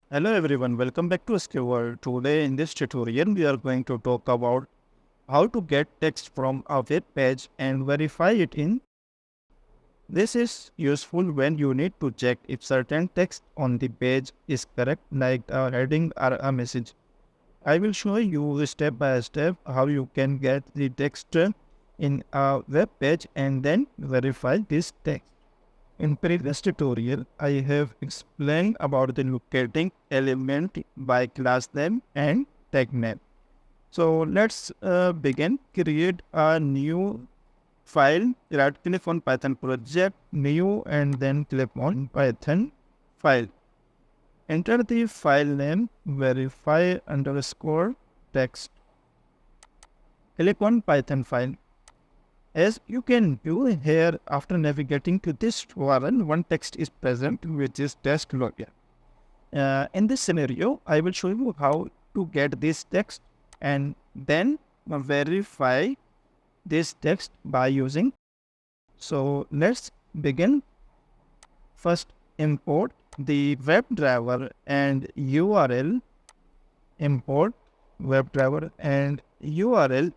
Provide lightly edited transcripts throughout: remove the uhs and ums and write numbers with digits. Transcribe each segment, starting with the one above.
Hello everyone, welcome back to sqaworld. Today in this tutorial we are going to talk about how to get text from a web page and verify it in. This is useful when you need to check if certain text on the page is correct, like a heading or a message. I will show you step by step how you can get the text in a web page and then verify this text. In previous tutorial, I have explained about the locating element by class name and tag name. So let's begin. Create a new file. Right click on Python project, new, and then click on Python file. Enter the file name verify underscore text. Click on Python file. As you can do here, after navigating to this URL, one text is present, which is test login. In this scenario, I will show you how to get this text and then verify this text by using. So let's begin. First, import the WebDriver and URL. Import WebDriver and URL.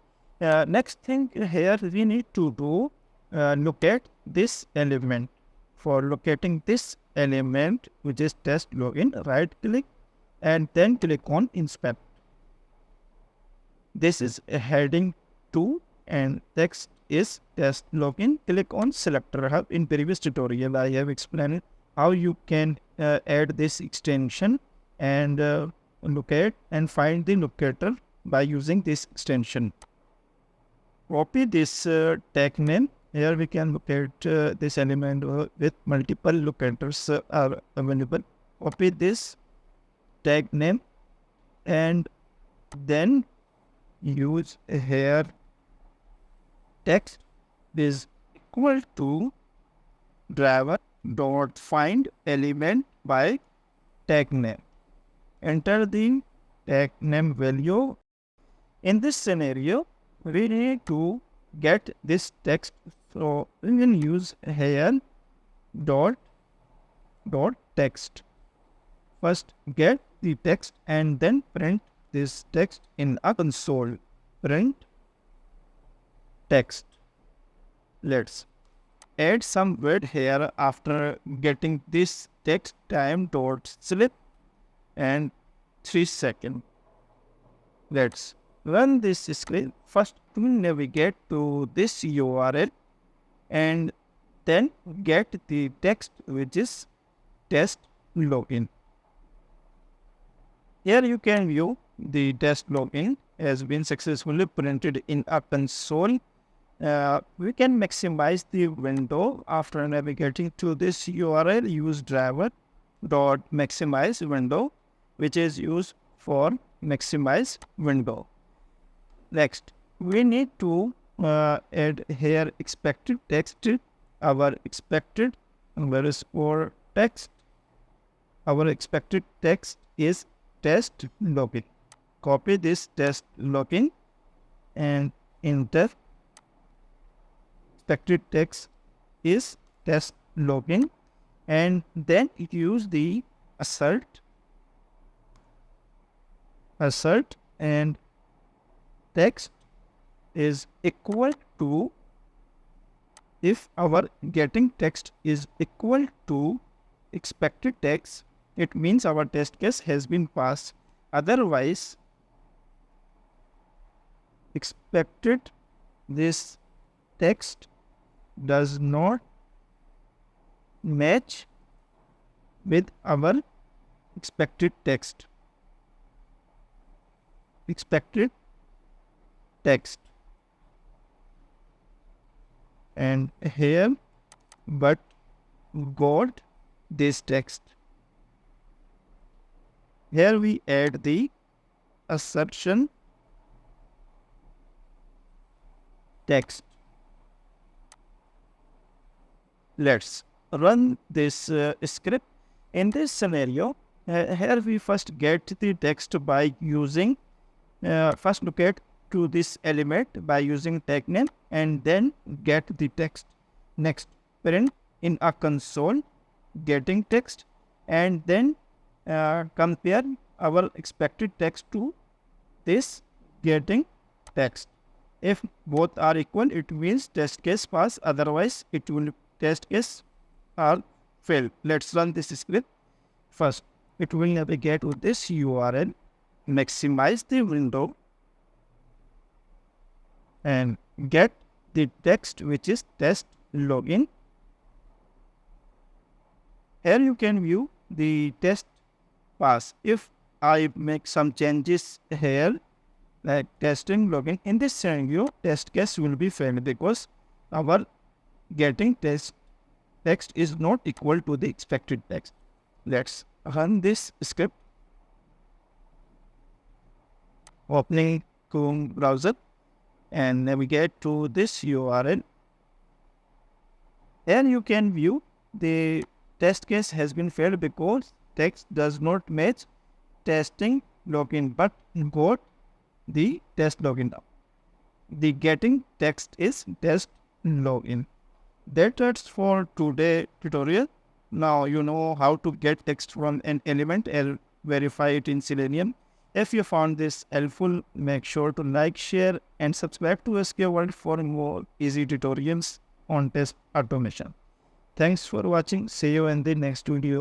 Next thing here we need to do locate this element. For locating this element, which is test login, right click and then click on inspect. This is a heading 2 and text is test login. Click on selector hub. In previous tutorial I have explained how you can add this extension and locate and find the locator by using this extension. Copy this tag name. Here we can locate this element with multiple locators are available. Copy this tag name and then use here text is equal to driver dot find element by tag name. Enter the tag name value. In this scenario, we need to get this text, so we will use here dot text. First get the text and then print this text in a console. Print text. Let's add some word here. After getting this text, time dot slip and 3 seconds. Let's run this script. First we navigate to this URL and then get the text, which is test login. Here you can view the test login has been successfully printed in a console. We can maximize the window after navigating to this URL. Use driver dot maximize window, which is used for maximize window. Next, we need to add here expected text. Our expected underscore text. Our expected text is test login. Copy this test login and enter. Expected text is test login, and then use the assert and text is equal to, if our getting text is equal to expected text, it means our test case has been passed. Otherwise, expected this text does not match with our expected text. Expected text, and here but got this text. Here we add the assertion text. Let's run this script. In this scenario, here we first get the text by using first locate to this element by using tag name and then get the text. Next, print in a console getting text and then compare our expected text to this getting text. If both are equal, it means test case pass. Otherwise, it will test case or fail. Let's run this script. First, it will navigate to this URL, maximize the window, and get the text which is test login. Here you can view the test pass. If I make some changes here, like testing login, in this scenario, test case will be failed because our getting text is not equal to the expected text. Let's run this script. Opening Chrome browser and navigate to this URL. Here you can view the test case has been failed because text does not match testing login, but got the test login. The getting text is test login. That's for today tutorial. Now you know how to get text from an element and verify it in Selenium. If you found this helpful, make sure to like, share, and subscribe to sqaworld for more easy tutorials on test automation. Thanks for watching. See you in the next video.